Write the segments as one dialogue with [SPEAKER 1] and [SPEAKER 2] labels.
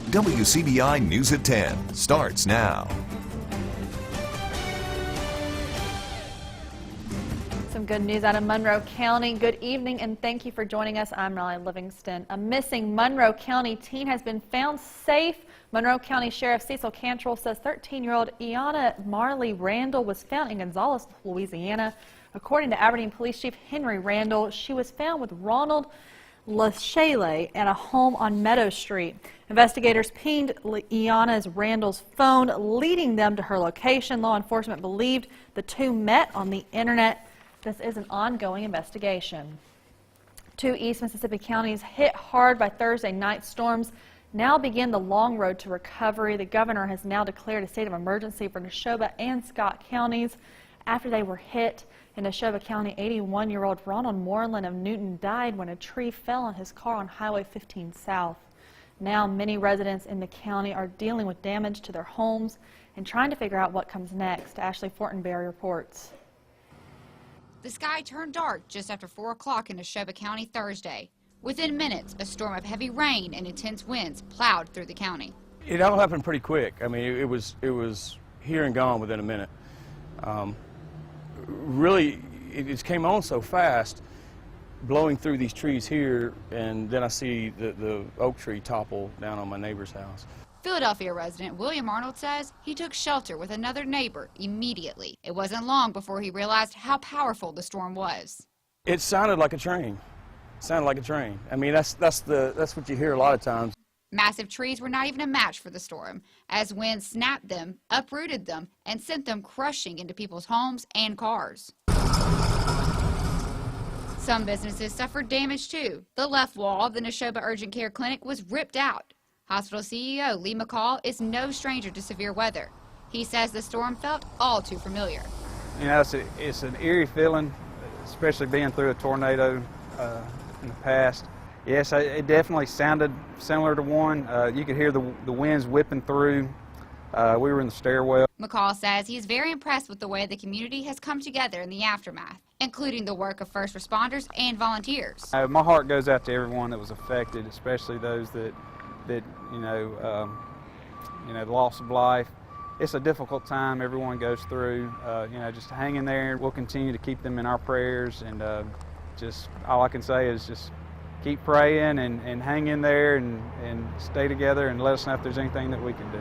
[SPEAKER 1] WCBI News at 10 starts now.
[SPEAKER 2] Some good news out of Monroe County. Good evening and thank you for joining us. I'm Riley Livingston. A missing Monroe County teen has been found safe. Monroe County Sheriff Cecil Cantrell says 13-year-old Iana Marley Randall was found in Gonzales, Louisiana. According to Aberdeen Police Chief Henry Randall, she was found with Ronald LaChalet at a home on Meadow Street. Investigators pinged Iana's Randall's phone, leading them to her location. Law enforcement believed the two met on the internet. This is an ongoing investigation. Two East Mississippi counties hit hard by Thursday night storms now begin the long road to recovery. The governor has now declared a state of emergency for Neshoba and Scott counties after they were hit. In Neshoba County, 81-year-old Ronald Moreland of Newton died when a tree fell on his car on Highway 15 South. Now many residents in the county are dealing with damage to their homes and trying to figure out what comes next. Ashley Fortenberry reports.
[SPEAKER 3] The sky turned dark just after 4 o'clock in Neshoba County Thursday. Within minutes, a storm of heavy rain and intense winds plowed through the county.
[SPEAKER 4] It all happened pretty quick. I mean, it was here and gone within a minute. Really, it just came on so fast, blowing through these trees here, and then I see the oak tree topple down on my neighbor's house.
[SPEAKER 3] Philadelphia resident William Arnold says he took shelter with another neighbor immediately. It wasn't long before he realized how powerful the storm was.
[SPEAKER 4] It sounded like a train. It sounded like a train. I mean, that's what you hear a lot of times.
[SPEAKER 3] Massive trees were not even a match for the storm, as winds snapped them, uprooted them, and sent them crushing into people's homes and cars. Some businesses suffered damage too. The left wall of the Neshoba Urgent Care Clinic was ripped out. Hospital CEO Lee McCall is no stranger to severe weather. He says the storm felt all too familiar.
[SPEAKER 5] You know, it's an eerie feeling, especially being through a tornado in the past. Yes, it definitely sounded similar to one. You could hear the winds whipping through. We were in the stairwell.
[SPEAKER 3] McCall says he is very impressed with the way the community has come together in the aftermath, including the work of first responders and volunteers.
[SPEAKER 5] My heart goes out to everyone that was affected, especially those that the loss of life. It's a difficult time everyone goes through. Just hang in there. We'll continue to keep them in our prayers, and just all I can say is just keep praying and hang in there and stay together and let us know if there's anything that we can do.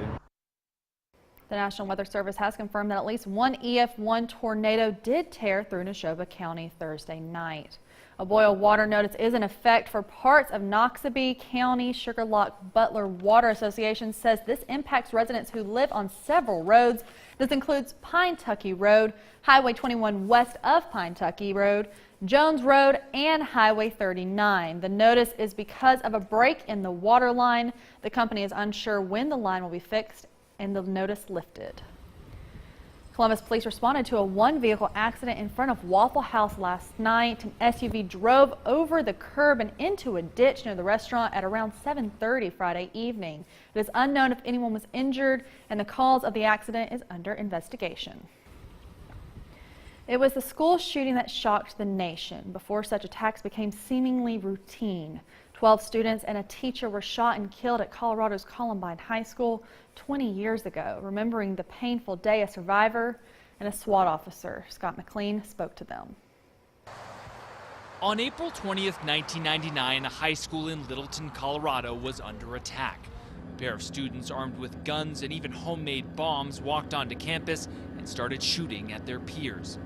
[SPEAKER 2] The National Weather Service has confirmed that at least one EF1 tornado did tear through Neshoba County Thursday night. A boil water notice is in effect for parts of Noxubee County. Sugar Lock Butler Water Association says this impacts residents who live on several roads. This includes Pine Tucky Road, Highway 21 west of Pine Tucky Road, Jones Road, and Highway 39. The notice is because of a break in the water line. The company is unsure when the line will be fixed and the notice lifted. Columbus police responded to a one-vehicle accident in front of Waffle House last night. An SUV drove over the curb and into a ditch near the restaurant at around 7:30 Friday evening. It is unknown if anyone was injured, and the cause of the accident is under investigation. It was the school shooting that shocked the nation before such attacks became seemingly routine. 12 students and a teacher were shot and killed at Colorado's Columbine High School 20 years ago. Remembering the painful day, a survivor and a SWAT officer, Scott McLean, spoke to them.
[SPEAKER 6] On April 20th, 1999, a high school in Littleton, Colorado was under attack. A pair of students armed with guns and even homemade bombs walked onto campus and started shooting at their peers.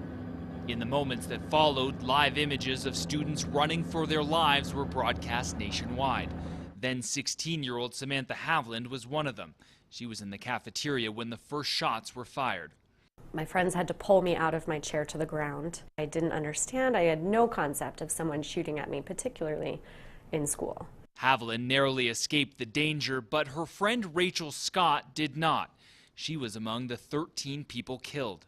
[SPEAKER 6] In the moments that followed, live images of students running for their lives were broadcast nationwide. Then 16-year-old Samantha Havland was one of them. She was in the cafeteria when the first shots were fired.
[SPEAKER 7] My friends had to pull me out of my chair to the ground. I didn't understand. I had no concept of someone shooting at me, particularly in school.
[SPEAKER 6] Havland narrowly escaped the danger, but her friend Rachel Scott did not. She was among the 13 people killed.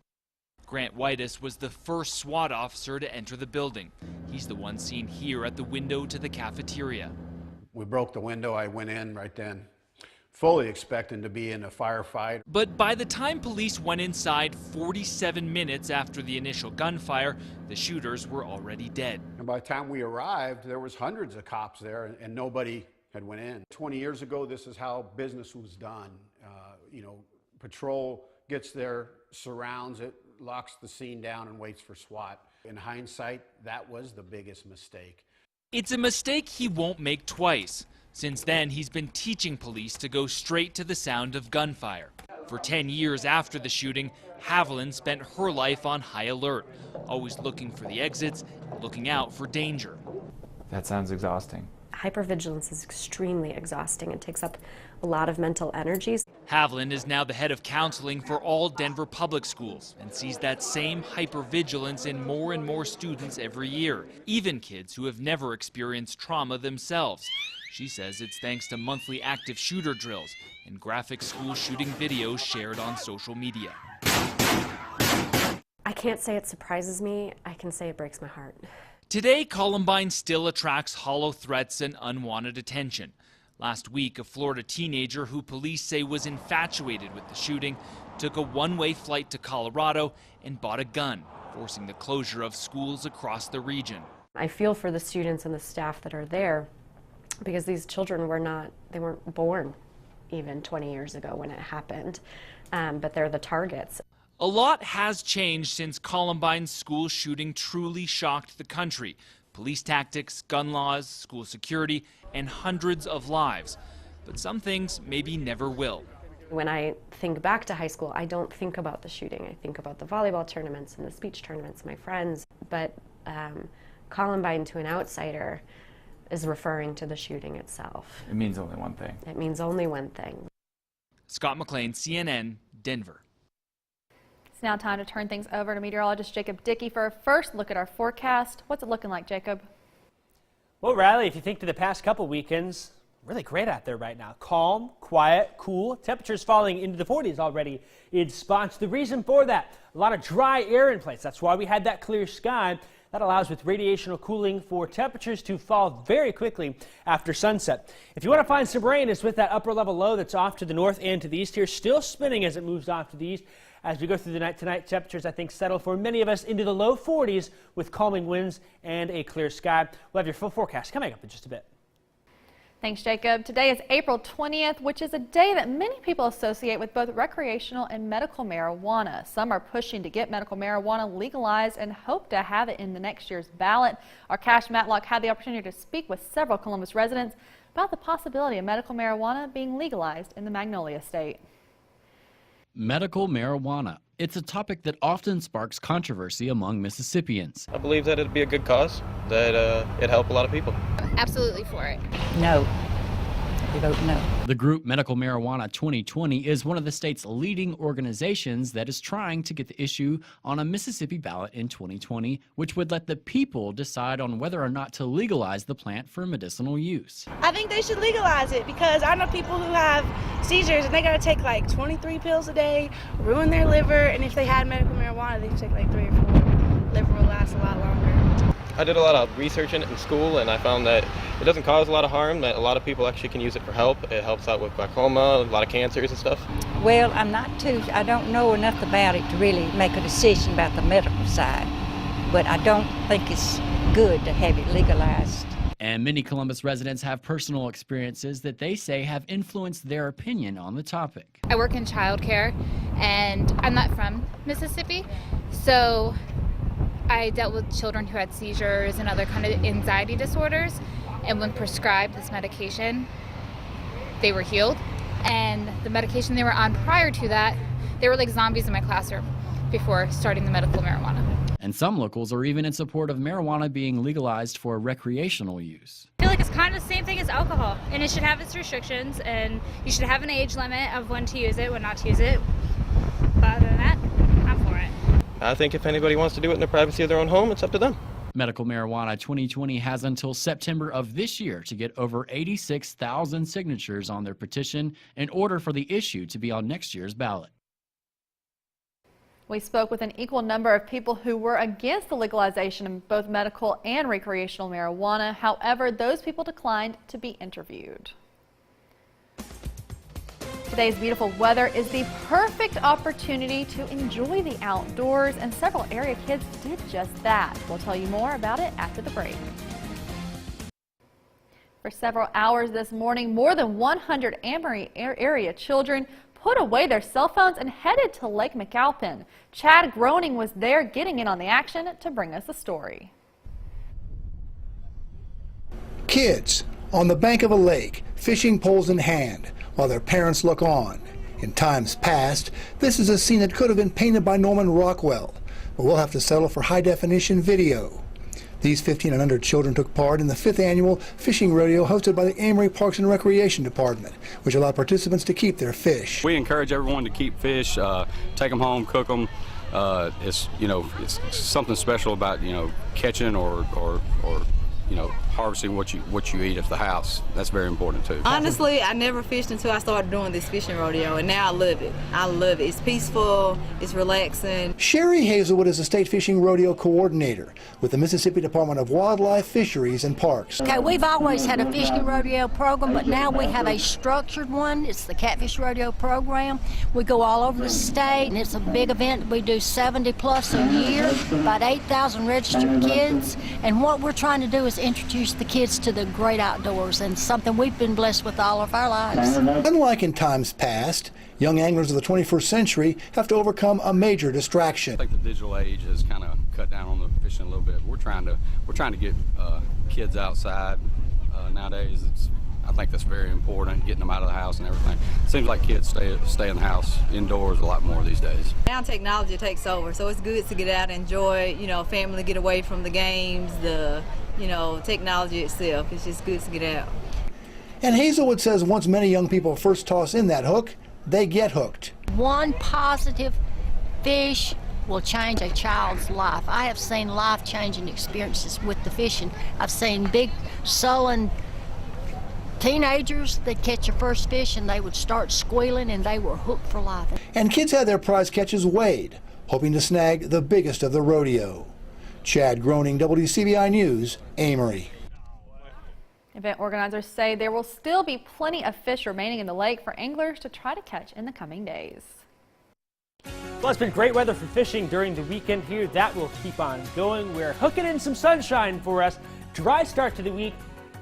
[SPEAKER 6] Grant Whitus was the first SWAT officer to enter the building. He's the one seen here at the window to the cafeteria.
[SPEAKER 8] We broke the window. I went in right then, fully expecting to be in a firefight.
[SPEAKER 6] But by the time police went inside, 47 minutes after the initial gunfire, the shooters were already dead.
[SPEAKER 8] And by the time we arrived, there was hundreds of cops there, and nobody had went in. 20 years ago, this is how business was done. Patrol gets there, surrounds it, locks the scene down, and waits for SWAT. In hindsight, that was the biggest mistake.
[SPEAKER 6] It's a mistake he won't make twice. Since then, he's been teaching police to go straight to the sound of gunfire. For 10 years after the shooting, Haviland spent her life on high alert, always looking for the exits, looking out for danger.
[SPEAKER 9] That sounds exhausting.
[SPEAKER 7] Hypervigilance is extremely exhausting. It takes up a lot of mental energies.
[SPEAKER 6] Haviland is now the head of counseling for all Denver public schools and sees that same hypervigilance in more and more students every year, even kids who have never experienced trauma themselves. She says it's thanks to monthly active shooter drills and graphic school shooting videos shared on social media.
[SPEAKER 7] I can't say it surprises me. I can say it breaks my heart.
[SPEAKER 6] Today, Columbine still attracts hollow threats and unwanted attention. Last week, a Florida teenager who police say was infatuated with the shooting took a one-way flight to Colorado and bought a gun, forcing the closure of schools across the region.
[SPEAKER 7] I feel for the students and the staff that are there because these children weren't born even 20 years ago when it happened, but they're the targets.
[SPEAKER 6] A lot has changed since Columbine's school shooting truly shocked the country. Police tactics, gun laws, school security, and hundreds of lives. But some things maybe never will.
[SPEAKER 7] When I think back to high school, I don't think about the shooting. I think about the volleyball tournaments and the speech tournaments, my friends. But Columbine, to an outsider, is referring to the shooting itself.
[SPEAKER 9] It means only one thing.
[SPEAKER 7] It means only one thing.
[SPEAKER 6] Scott McLean, CNN, Denver.
[SPEAKER 2] It's now time to turn things over to meteorologist Jacob Dickey for a first look at our forecast. What's it looking like, Jacob?
[SPEAKER 10] Well, Riley, if you think to the past couple weekends, really great out there right now. Calm, quiet, cool. Temperatures falling into the 40s already in spots. The reason for that, a lot of dry air in place. That's why we had that clear sky. That allows with radiational cooling for temperatures to fall very quickly after sunset. If you want to find some rain, it's with that upper level low that's off to the north and to the east here, still spinning as it moves off to the east. As we go through the night tonight, temperatures, I think, settle for many of us into the low 40s with calming winds and a clear sky. We'll have your full forecast coming up in just a bit.
[SPEAKER 2] Thanks, Jacob. Today is April 20th, which is a day that many people associate with both recreational and medical marijuana. Some are pushing to get medical marijuana legalized and hope to have it in the next year's ballot. Our Cash Matlock had the opportunity to speak with several Columbus residents about the possibility of medical marijuana being legalized in the Magnolia State.
[SPEAKER 11] Medical marijuana. It's a topic that often sparks controversy among Mississippians.
[SPEAKER 12] I believe that it'd be a good cause, that it'd help a lot of people.
[SPEAKER 3] Absolutely for it.
[SPEAKER 13] No. We vote no.
[SPEAKER 11] The group Medical Marijuana 2020 is one of the state's leading organizations that is trying to get the issue on a Mississippi ballot in 2020, which would let the people decide on whether or not to legalize the plant for medicinal use.
[SPEAKER 14] I think they should legalize it because I know people who have seizures and they got to take like 23 pills a day, ruin their liver, and if they had medical marijuana, they could take like 3 or 4. Liver will last a lot longer.
[SPEAKER 12] I did a lot of research in it in school, and I found that it doesn't cause a lot of harm, that a lot of people actually can use it for help. It helps out with glaucoma, a lot of cancers and stuff.
[SPEAKER 13] Well, I don't know enough about it to really make a decision about the medical side, but I don't think it's good to have it legalized.
[SPEAKER 11] And many Columbus residents have personal experiences that they say have influenced their opinion on the topic.
[SPEAKER 3] I work in childcare, and I'm not from Mississippi, so I dealt with children who had seizures and other kind of anxiety disorders, and when prescribed this medication, they were healed. And the medication they were on prior to that, they were like zombies in my classroom before starting the medical marijuana.
[SPEAKER 11] And some locals are even in support of marijuana being legalized for recreational use.
[SPEAKER 15] I feel like it's kind of the same thing as alcohol, and it should have its restrictions, and you should have an age limit of when to use it, when not to use it. But other than that, I'm for it.
[SPEAKER 12] I think if anybody wants to do it in the privacy of their own home, it's up to them.
[SPEAKER 11] Medical Marijuana 2020 has until September of this year to get over 86,000 signatures on their petition in order for the issue to be on next year's ballot.
[SPEAKER 2] We spoke with an equal number of people who were against the legalization of both medical and recreational marijuana. However, those people declined to be interviewed. Today's beautiful weather is the perfect opportunity to enjoy the outdoors, and several area kids did just that. We'll tell you more about it after the break. For several hours this morning, more than 100 Amory area children put away their cell phones and headed to Lake McAlpin. Chad Groening was there getting in on the action to bring us the story.
[SPEAKER 16] Kids on the bank of a lake, fishing poles in hand, while their parents look on. In times past, this is a scene that could have been painted by Norman Rockwell, but we'll have to settle for high-definition video. These 15 and under children took part in the 5th annual fishing rodeo hosted by the Amory Parks and Recreation Department, which allowed participants to keep their fish.
[SPEAKER 17] We encourage everyone to keep fish, take them home, cook them. It's something special about catching or harvesting what you eat at the house. That's very important too.
[SPEAKER 18] Honestly, I never fished until I started doing this fishing rodeo, and now I love it. I love it. It's peaceful, it's relaxing.
[SPEAKER 16] Sherry Hazelwood is the state fishing rodeo coordinator with the Mississippi Department of Wildlife, Fisheries and Parks.
[SPEAKER 19] Okay, we've always had a fishing rodeo program, but now we have a structured one. It's the Catfish Rodeo program. We go all over the state, and it's a big event. We do 70 plus a year, about 8,000 registered kids, and what we're trying to do is introduce the kids to the great outdoors, and something we've been blessed with all of our lives.
[SPEAKER 16] Unlike in times past, young anglers of the 21st century have to overcome a major distraction.
[SPEAKER 17] I think the digital age has kind of cut down on the fishing a little bit. We're trying to get kids outside nowadays. I think that's very important, getting them out of the house and everything. It seems like kids stay in the house indoors a lot more these days.
[SPEAKER 18] Now technology takes over, so it's good to get out and enjoy, family, get away from the games, the technology itself. It's just good to get out.
[SPEAKER 16] And Hazelwood says once many young people first toss in that hook, they get hooked.
[SPEAKER 19] One positive fish will change a child's life. I have seen life-changing experiences with the fishing. I've seen big sullen teenagers that catch a first fish and they would start squealing and they were hooked for life.
[SPEAKER 16] And kids had their prize catches weighed, hoping to snag the biggest of the rodeo. Chad Groening, WCBI News, Amory.
[SPEAKER 2] Event organizers say there will still be plenty of fish remaining in the lake for anglers to try to catch in the coming days.
[SPEAKER 10] Well, it's been great weather for fishing during the weekend here. That will keep on going. We're hooking in some sunshine for us. Dry start to the week.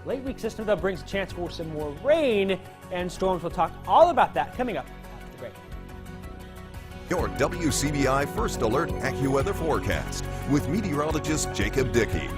[SPEAKER 10] Late week system, though, brings a chance for some more rain and storms. We'll talk all about that coming up after the break.
[SPEAKER 1] Your WCBI First Alert AccuWeather forecast with meteorologist Jacob Dickey.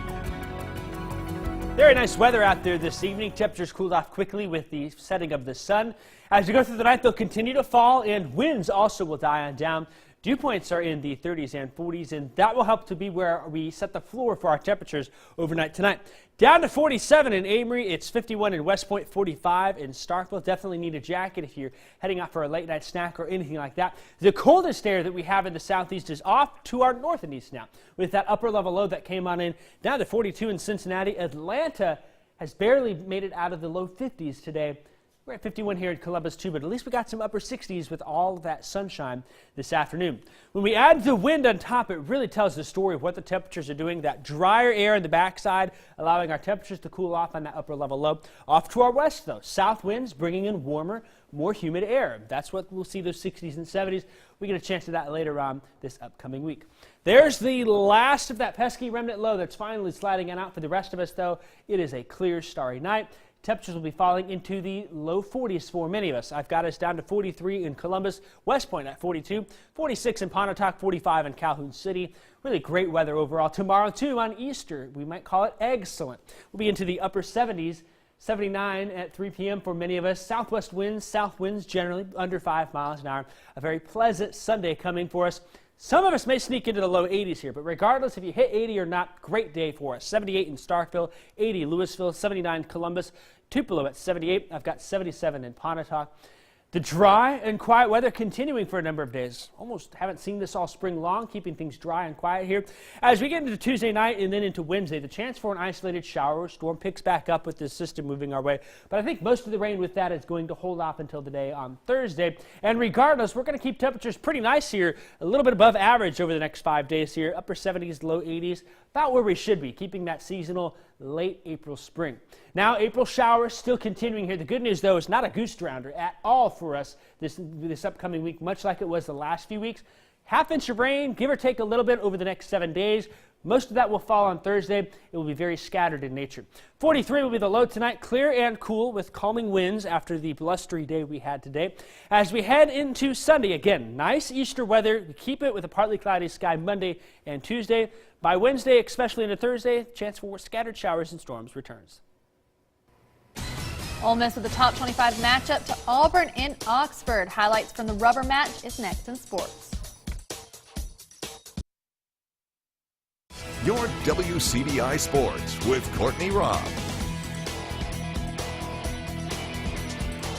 [SPEAKER 10] Very nice weather out there this evening. Temperatures cooled off quickly with the setting of the sun. As we go through the night, they'll continue to fall, and winds also will die on down. Dew points are in the 30s and 40s, and that will help to be where we set the floor for our temperatures overnight tonight. Down to 47 in Amory, it's 51 in West Point, 45 in Starkville. Definitely need a jacket if you're heading out for a late night snack or anything like that. The coldest air that we have in the southeast is off to our north and east now, with that upper level low that came on in. Down to 42 in Cincinnati. Atlanta has barely made it out of the low 50s today. We're at 51 here in Columbus too, but at least we got some upper 60s with all of that sunshine this afternoon. When we add the wind on top, it really tells the story of what the temperatures are doing. That drier air in the backside, allowing our temperatures to cool off on that upper level low. Off to our west though, south winds bringing in warmer, more humid air. That's what we'll see, those 60s and 70s. We get a chance of that later on this upcoming week. There's the last of that pesky remnant low that's finally sliding out. For the rest of us though, it is a clear, starry night. Temperatures will be falling into the low 40s for many of us. I've got us down to 43 in Columbus, West Point at 42, 46 in Pontotoc, 45 in Calhoun City. Really great weather overall. Tomorrow, too, on Easter, we might call it excellent. We'll be into the upper 70s, 79 at 3 p.m. for many of us. Southwest winds, south winds generally under 5 miles an hour. A very pleasant Sunday coming for us. Some of us may sneak into the low 80s here, but regardless if you hit 80 or not, great day for us. 78 in Starkville, 80 Louisville, 79 Columbus, Tupelo at 78. I've got 77 in Pontotoc. The dry and quiet weather continuing for a number of days. Almost haven't seen this all spring long, keeping things dry and quiet here. As we get into Tuesday night and then into Wednesday, the chance for an isolated shower or storm picks back up with this system moving our way. But I think most of the rain with that is going to hold off until the day on Thursday. And regardless, we're going to keep temperatures pretty nice here, a little bit above average over the next 5 days here. Upper 70s, low 80s, about where we should be, keeping that seasonal late April spring. Now, April showers still continuing here. The good news, though, is not a goose rounder at all for us this upcoming week, much like it was the last few weeks. Half inch of rain, give or take a little bit over the next 7 days. Most of that will fall on Thursday. It will be very scattered in nature. 43 will be the low tonight, clear and cool with calming winds after the blustery day we had today. As we head into Sunday, again, nice Easter weather. We keep it with a partly cloudy sky Monday and Tuesday. By Wednesday, especially into Thursday, chance for scattered showers and storms returns.
[SPEAKER 2] Ole Miss with the top 25 matchup to Auburn in Oxford. Highlights from the rubber match is next in sports.
[SPEAKER 1] Your WCBI Sports with Courtney Robb.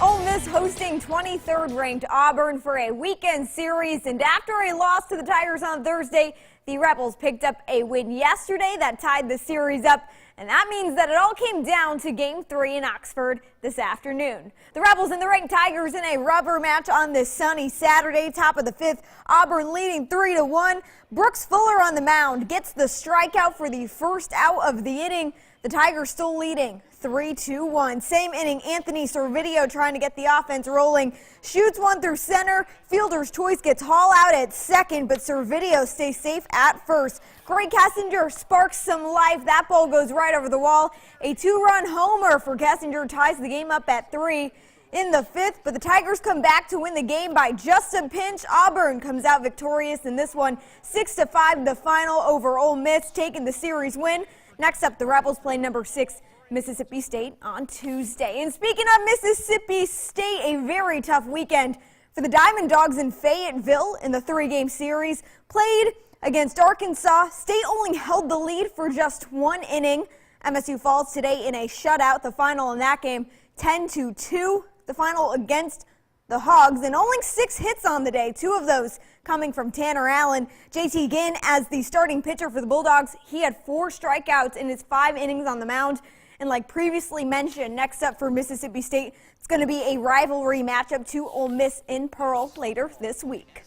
[SPEAKER 20] Ole Miss hosting 23rd ranked Auburn for a weekend series, and after a loss to the Tigers on Thursday, the Rebels picked up a win yesterday that tied the series up, and that means that it all came down to Game 3 in Oxford this afternoon. The Rebels and the ranked Tigers in a rubber match on this sunny Saturday, top of the 5th. Auburn leading 3-1. Brooks Fuller on the mound gets the strikeout for the first out of the inning. The Tigers still leading 3-1. Same inning, Anthony Servideo trying to get the offense rolling. Shoots one through center. Fielder's choice gets Hall out at second, but Servideo stays safe at first. Corey Kessinger sparks some life. That ball goes right over the wall. A 2-run homer for Kessinger ties the game up at 3 in the 5th, but the Tigers come back to win the game by just a pinch. Auburn comes out victorious in this one, 6-5 the final over Ole Miss, taking the series win. Next up, the Rebels play number 6 Mississippi State on Tuesday. And speaking of Mississippi State, a very tough weekend for the Diamond Dogs in Fayetteville in the 3-game series. Played against Arkansas, State only held the lead for just 1 inning. MSU falls today in a shutout. The final in that game, 10-2. The final against the Hogs, and only 6 hits on the day, 2 of those coming from Tanner Allen. JT Ginn as the starting pitcher for the Bulldogs. He had 4 strikeouts in his 5 innings on the mound. And like previously mentioned, next up for Mississippi State, it's going to be a rivalry matchup to Ole Miss in Pearl later this week.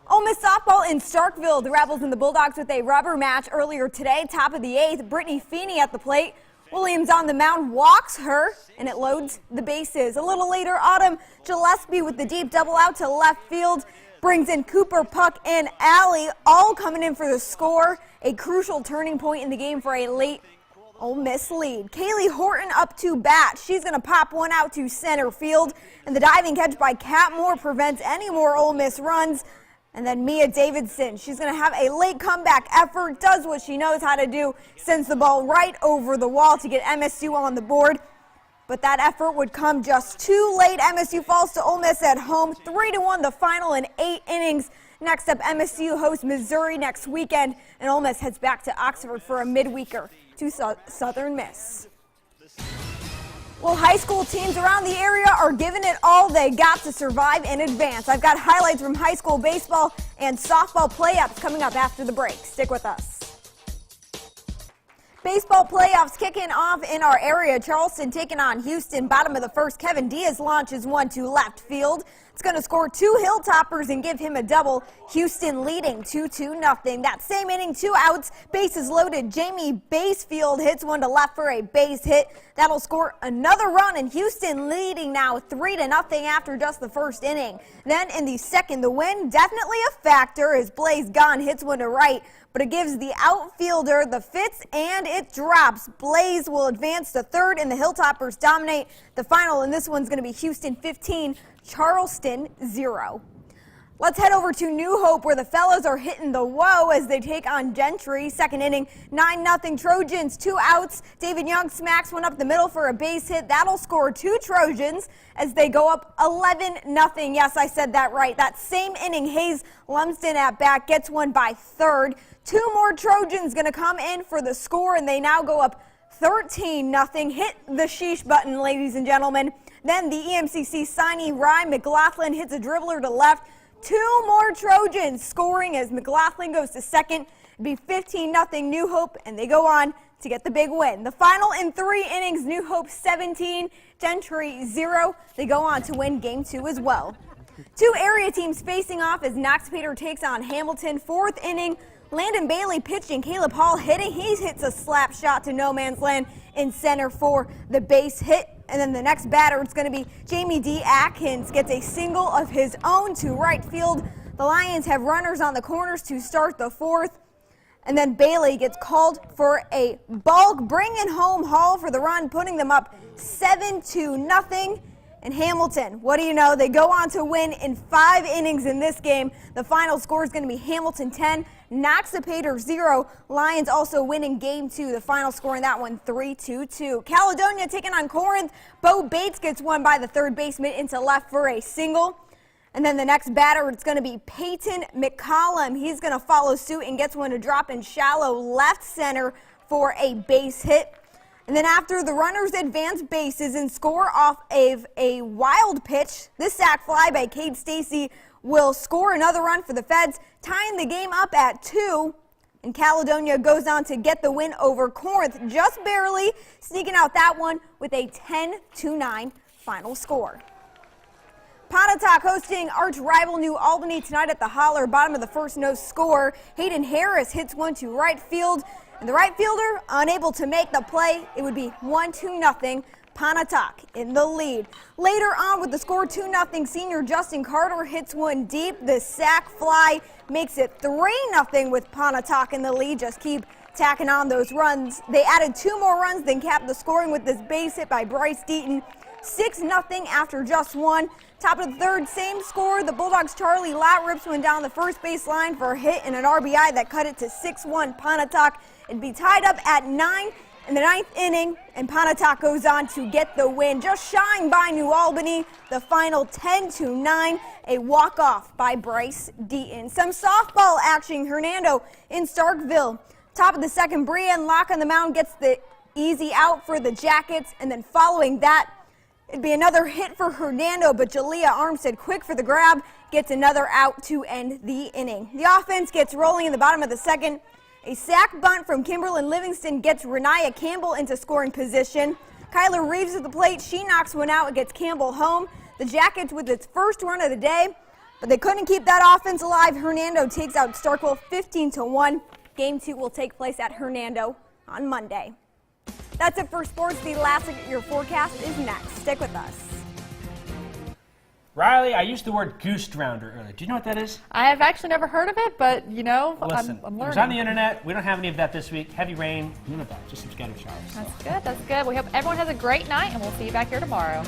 [SPEAKER 20] Ole Miss softball in Starkville, the Rebels and the Bulldogs with a rubber match earlier today. Top of the 8th, Brittany Feeney at the plate. Williams on the mound walks her, and it loads the bases. A little later, Autumn Gillespie with the deep double out to left field brings in Cooper, Puck, and Allie, all coming in for the score. A crucial turning point in the game for a late Ole Miss lead. Kaylee Horton up to bat. She's going to pop one out to center field, and the diving catch by Kat Moore prevents any more Ole Miss runs. And then Mia Davidson, she's going to have a late comeback effort, does what she knows how to do, sends the ball right over the wall to get MSU on the board. But that effort would come just too late. MSU falls to Ole Miss at home, 3-1 the final in 8 innings. Next up, MSU hosts Missouri next weekend, and Ole Miss heads back to Oxford for a midweeker to Southern Miss. Well, high school teams around the area are giving it all they got to survive and advance. I've got highlights from high school baseball and softball playoffs coming up after the break. Stick with us. Baseball playoffs kicking off in our area. Charleston taking on Houston. Bottom of the 1st, Kevin Diaz launches one to left field. It's going to score 2 Hilltoppers and give him a double. Houston leading 2-0. That same inning, 2 outs, bases loaded. Jamie Basefield hits one to left for a base hit. That'll score another run, and Houston leading now 3-0 after just the 1st inning. Then in the 2nd, the win definitely a factor as Blaze Gunn hits one to right, but it gives the outfielder the fits and it drops. Blaze will advance to 3rd, and the Hilltoppers dominate the final, and this one's going to be Houston 15, Charleston 0. Let's head over to New Hope, where the fellows are hitting the whoa as they take on Gentry. 2nd inning, 9-0 Trojans, 2 outs. David Young smacks one up the middle for a base hit. That'll score 2 Trojans as they go up 11-0. Yes, I said that right. That same inning, Hayes Lumsden at bat gets one by 3rd. 2 more Trojans going to come in for the score, and they now go up 13-0. Hit the sheesh button, ladies and gentlemen. Then the EMCC signee Ryan McLaughlin hits a dribbler to left. 2 more Trojans scoring as McLaughlin goes to 2nd. It'd be 15-0 New Hope, and they go on to get the big win. The final in 3 innings, New Hope 17, Gentry 0. They go on to win Game 2 as well. 2 area teams facing off as Knox Peter takes on Hamilton. 4th inning, Landon Bailey pitching, Caleb Hall hitting. He hits a slap shot to no man's land in center for the base hit. And then the next batter, it's going to be Jamie D. Atkins, gets a single of his own to right field. The Lions have runners on the corners to start the 4th. And then Bailey gets called for a balk, bringing home Hall for the run, putting them up 7-0. And Hamilton, what do you know? They go on to win in 5 innings in this game. The final score is going to be Hamilton 10, Noxapater 0. Lions also winning game 2. The final score in that one, 3-2. Caledonia taking on Corinth. Bo Bates gets one by the third baseman into left for a single. And then the next batter, it's going to be Peyton McCollum. He's going to follow suit and gets one to drop in shallow left center for a base hit. And then after the runners advance bases and score off of a wild pitch, this sac fly by Cade Stacy will score another run for the Feds, tying the game up at 2. And Caledonia goes on to get the win over Corinth, just barely sneaking out that one with a 10-9 final score. Pontotoc hosting arch rival New Albany tonight at the Holler. Bottom of the first, no score. Hayden Harris hits one to right field. And the right fielder unable to make the play. It would be 1-2. Pontotoc in the lead. Later on with the score 2-0, senior Justin Carter hits one deep. The sac fly makes it 3-0 with Pontotoc in the lead. Just keep tacking on those runs. They added 2 more runs, then capped the scoring with this base hit by Bryce Deaton. 6-0 after just one. Top of the third, same score. The Bulldogs' Charlie Lott rips one down the first base line for a hit and an RBI that cut it to 6-1 Pontotoc. It'd be tied up at 9 in the 9th inning, and Pontotoc goes on to get the win, just shying by New Albany. The final 10-9, a walk-off by Bryce Deaton. Some softball action, Hernando in Starkville. Top of the second, Brienne Locke on the mound gets the easy out for the Jackets, and then following that, it'd be another hit for Hernando, but Jalea Armstead, quick for the grab, gets another out to end the inning. The offense gets rolling in the bottom of the second. A sac bunt from Kimberlyn Livingston gets Renaya Campbell into scoring position. Kyler Reeves at the plate. She knocks one out and gets Campbell home. The Jackets with its first run of the day, but they couldn't keep that offense alive. Hernando takes out Starkville 15-1. Game 2 will take place at Hernando on Monday. That's it for sports. The last look at your forecast is next. Stick with us.
[SPEAKER 10] Riley, I used the word goose drounder earlier. Do you know what that is?
[SPEAKER 2] I have actually never heard of it, but, you know,
[SPEAKER 10] Listen,
[SPEAKER 2] I'm
[SPEAKER 10] it
[SPEAKER 2] learning.
[SPEAKER 10] was on the internet. We don't have any of that this week. Heavy rain, none of that. Just some scattered showers.
[SPEAKER 2] That's good. That's good. We hope everyone has a great night, and we'll see you back here tomorrow.